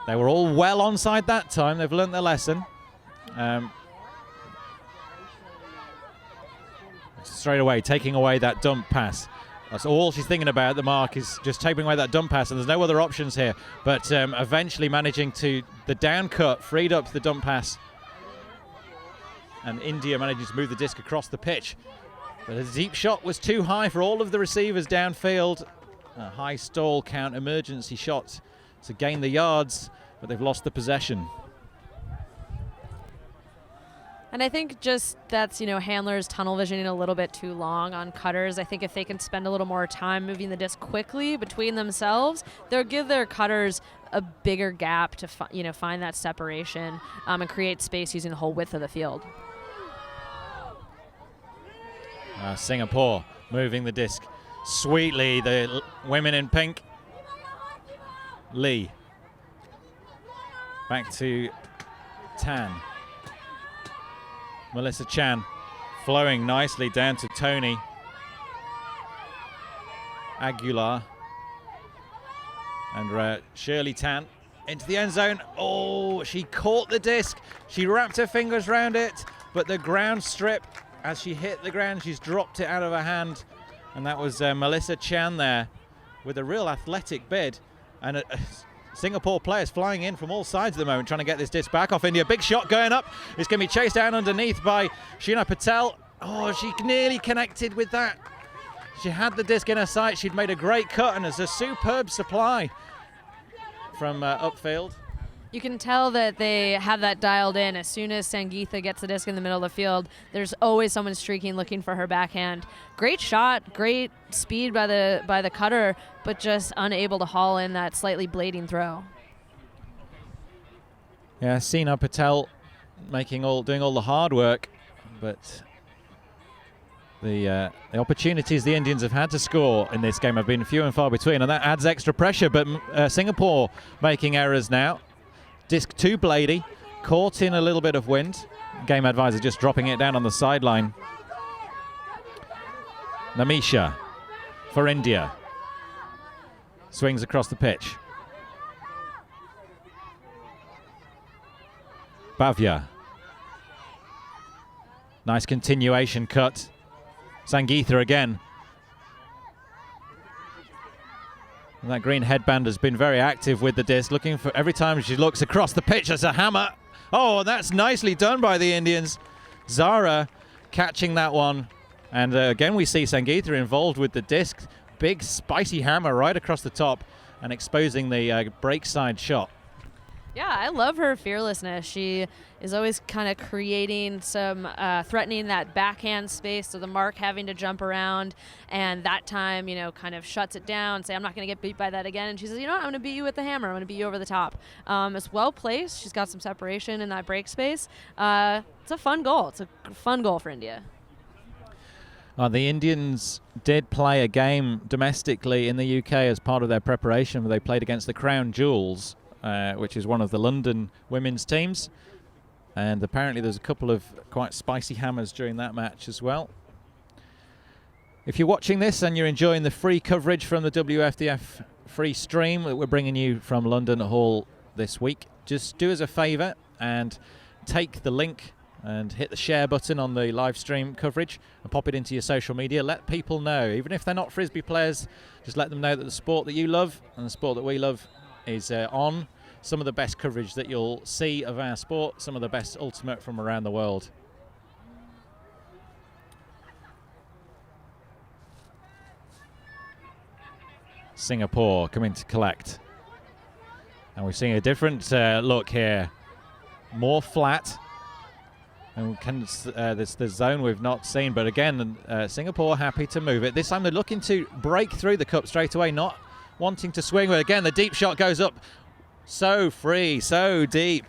Speaker 5: they were all well onside that time. They've learnt their lesson. Straight away, taking away that dump pass. That's all she's thinking about. The mark is just taking away that dump pass, and there's no other options here. But eventually managing to, the down cut freed up the dump pass, and India managing to move the disc across the pitch. But the deep shot was too high for all of the receivers downfield. A high stall count emergency shot to gain the yards, but they've lost the possession.
Speaker 4: And I think just that's, handlers tunnel visioning a little bit too long on cutters. I think if they can spend a little more time moving the disc quickly between themselves, they'll give their cutters a bigger gap to find that separation and create space using the whole width of the field.
Speaker 5: Singapore moving the disc sweetly. The women in pink. Lee. Back to Tan. Melissa Chan flowing nicely down to Tony Aguilar. And Shirley Tan into the end zone. Oh, she caught the disc. She wrapped her fingers around it, but the ground strip, as she hit the ground, she's dropped it out of her hand. And that was Melissa Chan there with a real athletic bid. And Singapore players flying in from all sides at the moment, trying to get this disc back off India. Big shot going up. It's going to be chased down underneath by Sheena Patel. Oh, she nearly connected with that. She had the disc in her sight. She'd made a great cut, and it's a superb supply from upfield.
Speaker 4: You can tell that they have that dialed in. As soon as Sangeetha gets the disc in the middle of the field, there's always someone streaking looking for her backhand. Great shot, great speed by the cutter, but just unable to haul in that slightly blading throw.
Speaker 5: Yeah, Sina Patel doing all the hard work, but the opportunities the Indians have had to score in this game have been few and far between, and that adds extra pressure. But Singapore making errors now. Disc too blady, caught in a little bit of wind. Game advisor just dropping it down on the sideline. Namisha for India. Swings across the pitch. Bhavya. Nice continuation cut. Sangeetha again. And that green headband has been very active with the disc, looking for every time she looks across the pitch, there's a hammer. Oh, that's nicely done by the Indians. Zara catching that one. And again, we see Sangeetha involved with the disc. Big, spicy hammer right across the top and exposing the break side shot.
Speaker 4: Yeah, I love her fearlessness. She is always kind of creating some, threatening that backhand space, so the mark having to jump around, and that time, kind of shuts it down, say, I'm not going to get beat by that again, and she says, you know what, I'm going to beat you with the hammer, I'm going to beat you over the top. It's well placed. She's got some separation in that break space. It's a fun goal. It's a fun goal for India.
Speaker 5: The Indians did play a game domestically in the UK as part of their preparation, where they played against the Crown Jewels, which is one of the London women's teams. And apparently there's a couple of quite spicy hammers during that match as well. If you're watching this and you're enjoying the free coverage from the WFDF free stream that we're bringing you from London Hall this week, just do us a favour and take the link and hit the share button on the live stream coverage and pop it into your social media. Let people know, even if they're not Frisbee players, just let them know that the sport that you love and the sport that we love is on. Some of the best coverage that you'll see of our sport, some of the best ultimate from around the world. Singapore coming to collect. And we're seeing a different look here. More flat. And this the zone we've not seen, but again, Singapore happy to move it. This time they're looking to break through the cup straight away, not wanting to swing. But again, the deep shot goes up so free, so deep,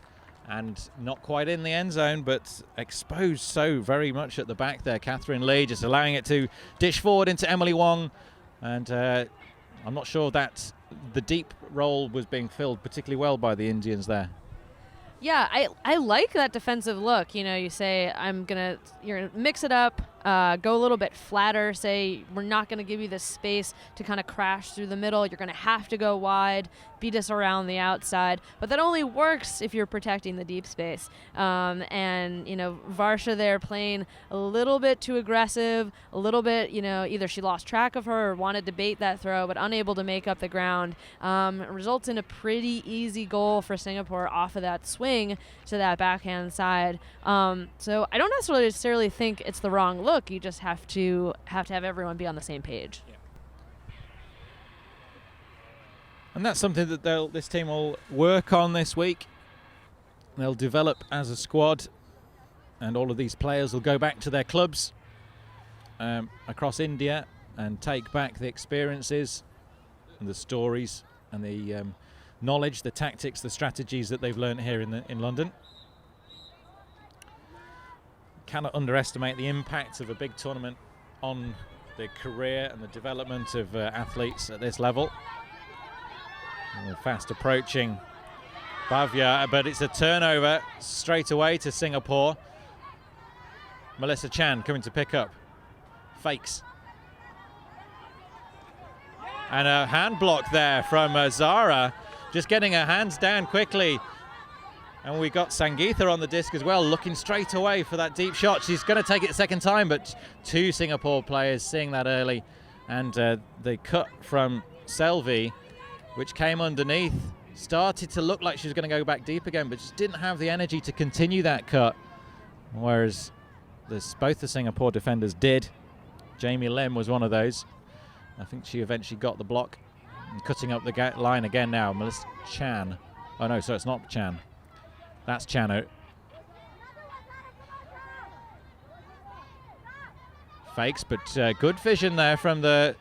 Speaker 5: and not quite in the end zone, but exposed so very much at the back there. Catherine Lee just allowing it to dish forward into Emily Wong, and I'm not sure that the deep role was being filled particularly well by the Indians there.
Speaker 4: Yeah, I like that defensive look. You say you're gonna mix it up, go a little bit flatter. Say we're not gonna give you the space to kind of crash through the middle. You're gonna have to go wide, beat us around the outside. But that only works if you're protecting the deep space. And Varsha there playing a little bit too aggressive, a little bit. Either she lost track of her or wanted to bait that throw, but unable to make up the ground. Results in a pretty easy goal for Singapore off of that swing to that backhand side. So I don't necessarily think it's the wrong look. You just have to have everyone be on the same page.
Speaker 5: Yeah. And that's something that this team will work on this week. They'll develop as a squad, and all of these players will go back to their clubs across India and take back the experiences and the stories and the knowledge, the tactics, the strategies that they've learned here in London. Cannot underestimate the impact of a big tournament on the career and the development of athletes at this level. And we're fast approaching Bhavya, but it's a turnover straight away to Singapore. Melissa Chan coming to pick up. Fakes. And a hand block there from Zara, just getting her hands down quickly. And we got Sangeetha on the disc as well, looking straight away for that deep shot. She's going to take it a second time, but two Singapore players seeing that early. And the cut from Selvi, which came underneath, started to look like she was going to go back deep again, but just didn't have the energy to continue that cut. Whereas both the Singapore defenders did. Jamie Lim was one of those. I think she eventually got the block. And cutting up the line again now, Melissa Chan. Oh no, so it's not Chan. That's Chano. Fakes, but good vision there from the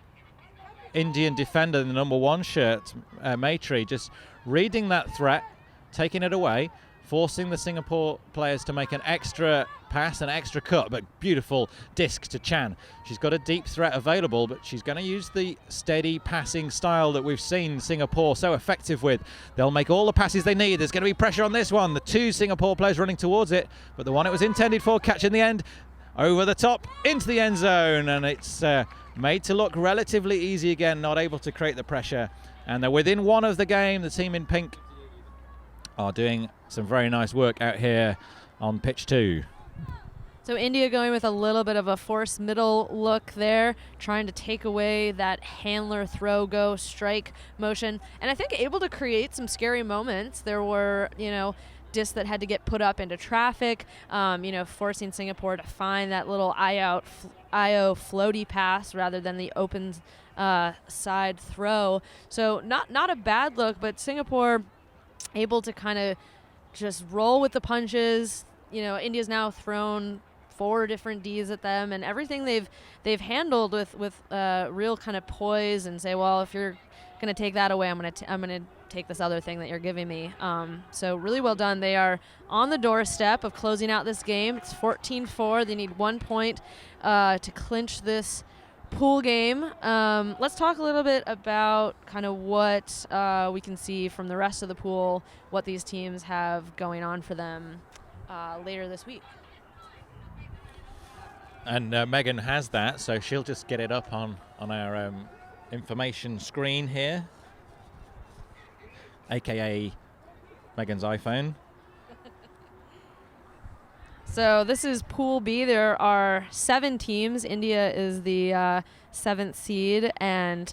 Speaker 5: Indian defender in the number 1 shirt, Maitri, just reading that threat, taking it away, forcing the Singapore players to make an extra pass, an extra cut, but beautiful disc to Chan. She's got a deep threat available, but she's going to use the steady passing style that we've seen Singapore so effective with. They'll make all the passes they need. There's going to be pressure on this one. The 2 Singapore players running towards it, but the one it was intended for, catch in the end, over the top, into the end zone, and it's made to look relatively easy again, not able to create the pressure. And they're within 1 of the game. The team in pink are doing some very nice work out here on pitch 2.
Speaker 4: So India going with a little bit of a forced middle look there, trying to take away that handler throw, go, strike motion. And I think able to create some scary moments. There were, discs that had to get put up into traffic, forcing Singapore to find that little IO floaty pass rather than the open side throw. So not a bad look, but Singapore able to kind of just roll with the punches. India's now thrown 4 different Ds at them, and everything they've handled with real kind of poise and say, well, if you're going to take that away, I'm going to take this other thing that you're giving me. So really well done. They are on the doorstep of closing out this game. It's 14-4. They need 1 point to clinch this pool game. Let's talk a little bit about kind of what we can see from the rest of the pool, what these teams have going on for them later this week.
Speaker 5: And Megan has that, so she'll just get it up on our information screen here, aka Megan's iPhone.
Speaker 4: So this is Pool B. There are 7 teams. India is the 7th seed, and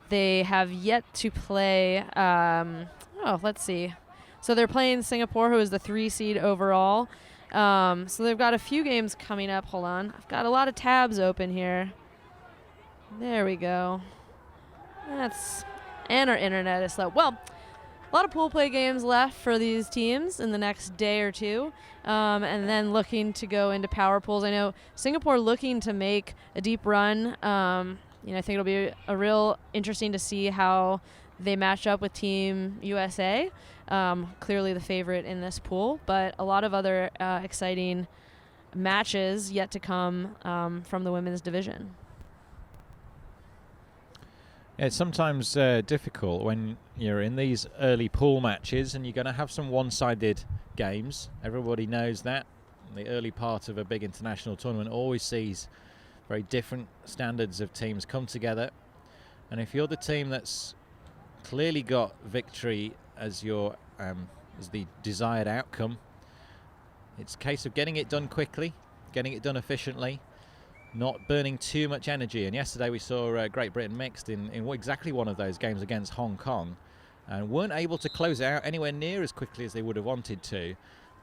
Speaker 4: they have yet to play. Let's see. So they're playing Singapore, who is the 3 seed overall. So they've got a few games coming up. Hold on. I've got a lot of tabs open here. There we go. And our internet is slow. Well, a lot of pool play games left for these teams in the next day or 2, and then looking to go into power pools. I know Singapore looking to make a deep run. I think it'll be a real interesting to see how they match up with Team USA. Clearly the favorite in this pool, but a lot of other exciting matches yet to come from the women's division.
Speaker 5: It's sometimes difficult when you're in these early pool matches and you're going to have some one-sided games. Everybody knows that. The early part of a big international tournament always sees very different standards of teams come together. And if you're the team that's clearly got victory as your as the desired outcome, it's a case of getting it done quickly, getting it done efficiently, not burning too much energy. And yesterday we saw Great Britain mixed in exactly one of those games against Hong Kong and weren't able to close it out anywhere near as quickly as they would have wanted to.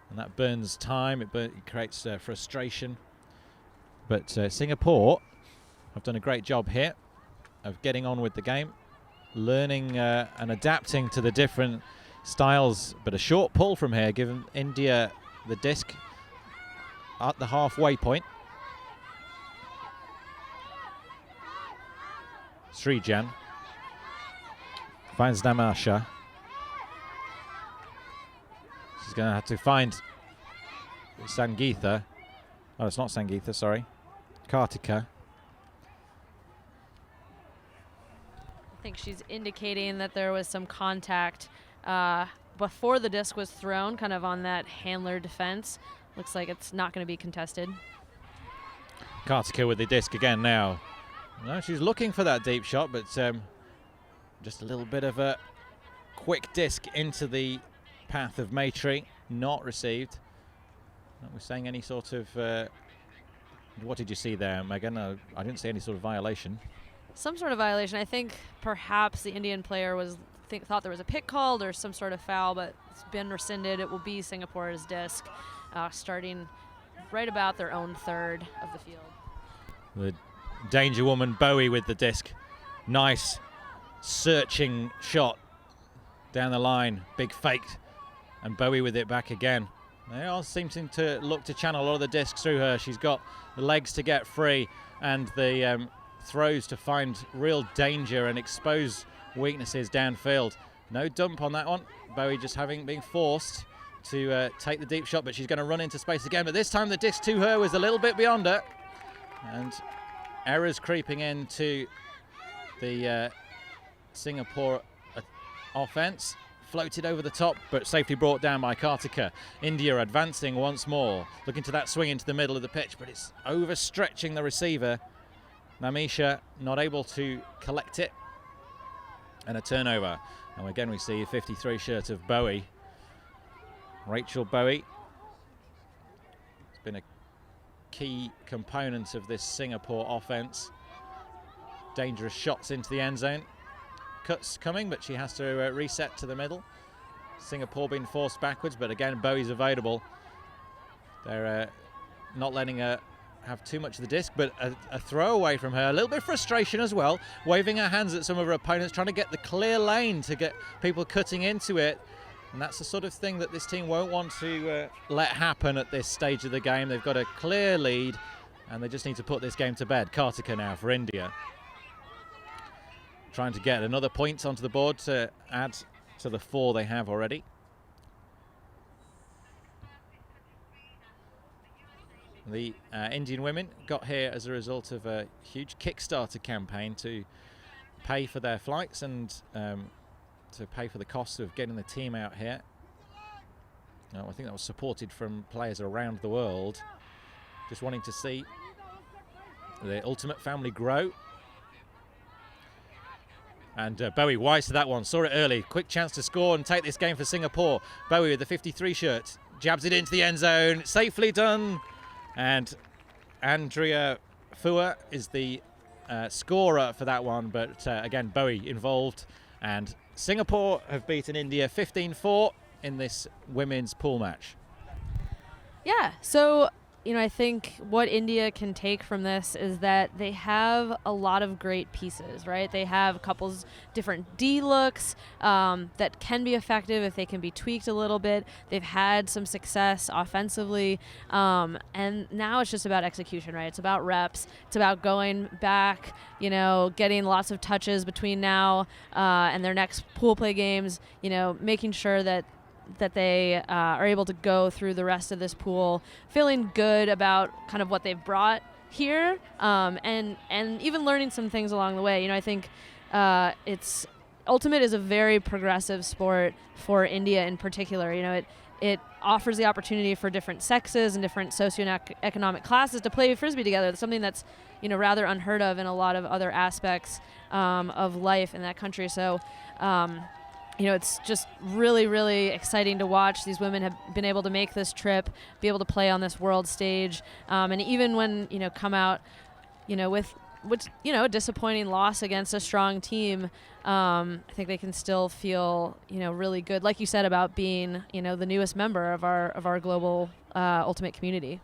Speaker 5: And that burns time, it creates frustration. But Singapore have done a great job here of getting on with the game, learning and adapting to the different styles. But a short pull from here, giving India the disc at the halfway point. Srijan finds Damasha. She's going to have to find Sangeetha. Oh, it's not Sangeetha, sorry. Kartika.
Speaker 4: I think she's indicating that there was some contact before the disc was thrown, kind of on that handler defense. Looks like it's not going to be contested.
Speaker 5: Kartika with the disc again now. No, she's looking for that deep shot, but just a little bit of a quick disc into the path of Maitri, not received. Not we're saying any sort of... what did you see there, Megan? I didn't see any sort of violation.
Speaker 4: Some sort of violation. I think perhaps the Indian player thought there was a pick called or some sort of foul, but it's been rescinded. It will be Singapore's disc, starting right about their own third of the field.
Speaker 5: The Danger Woman Bowie with the disc. Nice searching shot down the line. Big fake And Bowie with it back again. They are seeming to look to channel a lot of the discs through her. She's got the legs to get free and the throws to find real danger and expose weaknesses downfield. No dump on that one. Bowie just being forced to take the deep shot, but she's going to run into space again. But this time the disc to her was a little bit beyond her. And errors creeping into the Singapore offense. Floated over the top, but safely brought down by Kartika. India advancing once more, looking to that swing into the middle of the pitch, but it's overstretching the receiver. Namisha not able to collect it. And a turnover. And again we see a 53 shirt of Bowie. Rachel Bowie. It's been a key component of this Singapore offense. Dangerous shots into the end zone. Cuts coming, but she has to reset to the middle. Singapore being forced backwards, but again Bowie's available. They're not letting her have too much of the disc, but a throw away from her. A little bit of frustration as well, waving her hands at some of her opponents, trying to get the clear lane to get people cutting into it. And that's the sort of thing that this team won't want to let happen at this stage of the game. They've got a clear lead and they just need to put this game to bed. Kartika now for India. Trying to get another point onto the board to add to the 4 they have already. The Indian women got here as a result of a huge Kickstarter campaign to pay for their flights and to pay for the cost of getting the team out here. I think that was supported from players around the world, just wanting to see the Ultimate family grow. And Bowie wise to that one, saw it early, quick chance to score and take this game for Singapore. Bowie with the 53 shirt, jabs it into the end zone, safely done. And Andrea Fua is the scorer for that one, but again Bowie involved, and Singapore have beaten India 15-4 in this women's pool match.
Speaker 4: Yeah, so I think what India can take from this is that they have a lot of great pieces, right? They have a couple different D looks that can be effective if they can be tweaked a little bit. They've had some success offensively, and now it's just about execution, right? It's about reps. It's about going back, getting lots of touches between now and their next pool play games, making sure that they are able to go through the rest of this pool feeling good about kind of what they've brought here, and even learning some things along the way. I think it's Ultimate is a very progressive sport for India in particular. It offers the opportunity for different sexes and different socioeconomic classes to play Frisbee together. It's something that's rather unheard of in a lot of other aspects of life in that country. So it's just really, really exciting to watch. These women have been able to make this trip, be able to play on this world stage, and even when come out, with a disappointing loss against a strong team, I think they can still feel really good, like you said about being the newest member of our global Ultimate community.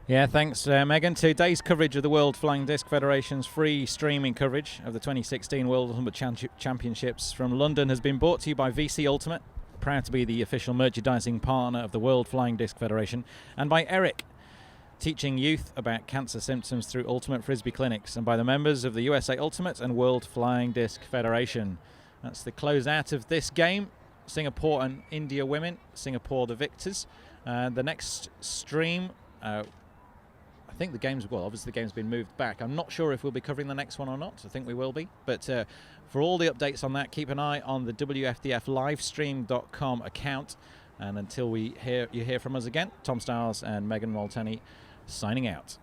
Speaker 5: Yeah, thanks, Megan. Today's coverage of the World Flying Disc Federation's free streaming coverage of the 2016 World Ultimate Championships from London has been brought to you by WUGC Ultimate, proud to be the official merchandising partner of the World Flying Disc Federation, and by Eric, teaching youth about cancer symptoms through Ultimate Frisbee clinics, and by the members of the USA Ultimate and World Flying Disc Federation. That's the close out of this game. Singapore and India women, Singapore the victors. The next stream, I think obviously the game's been moved back. I'm not sure if we'll be covering the next one or not. I think we will be. But for all the updates on that, keep an eye on the WFDFlivestream.com account. And until you hear from us again, Tom Stiles and Megan Molteni signing out.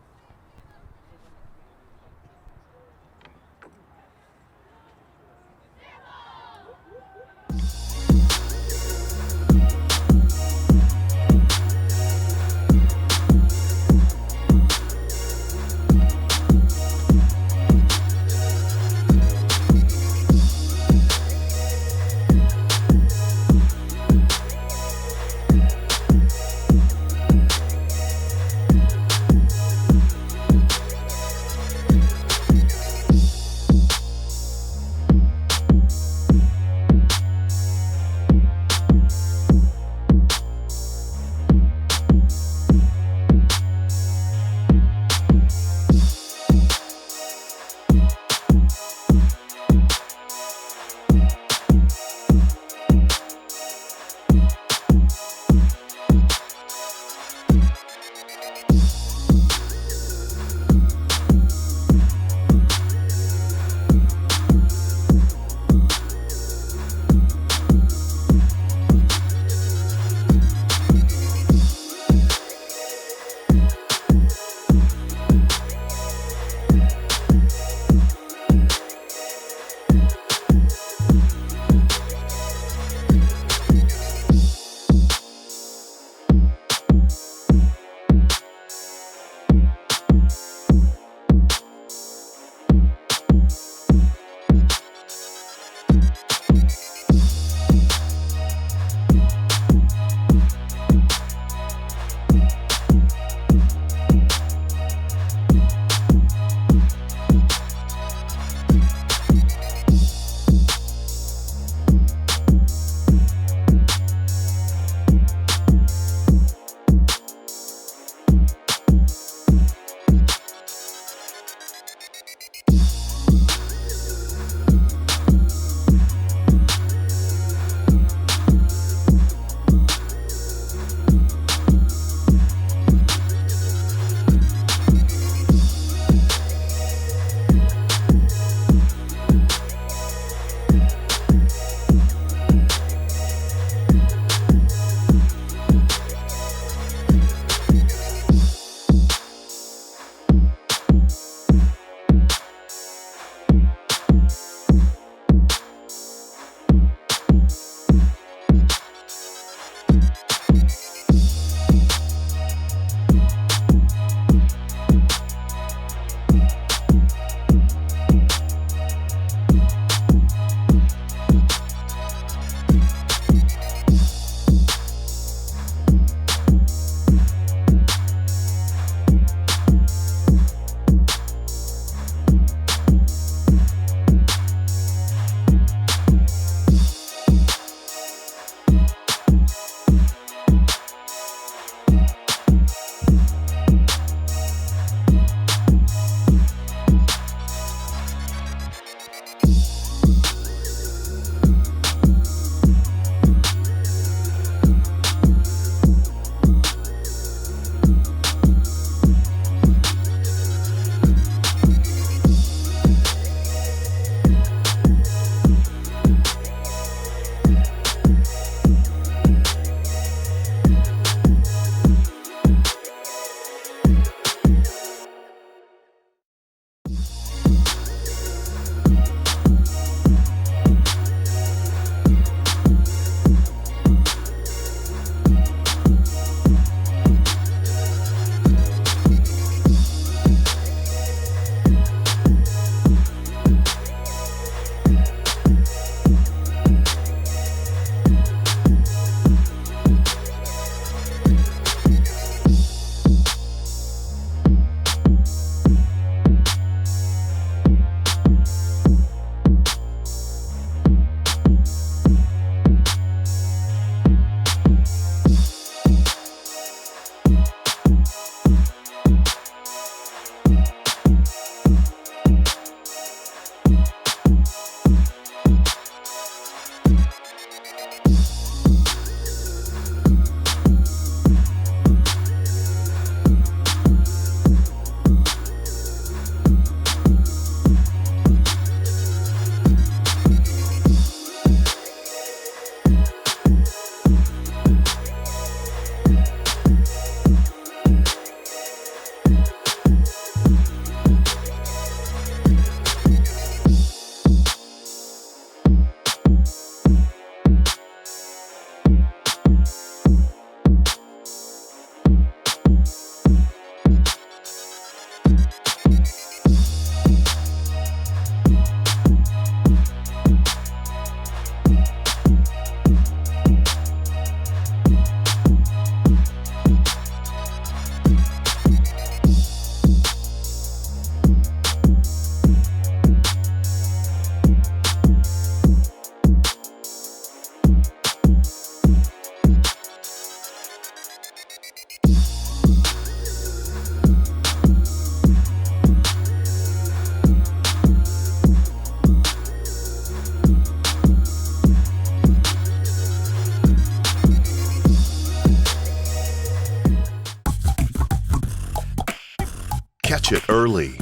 Speaker 1: catch it early.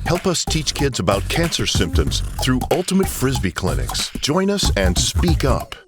Speaker 1: Help us teach kids about cancer symptoms through Ultimate Frisbee clinics. Join us and speak up.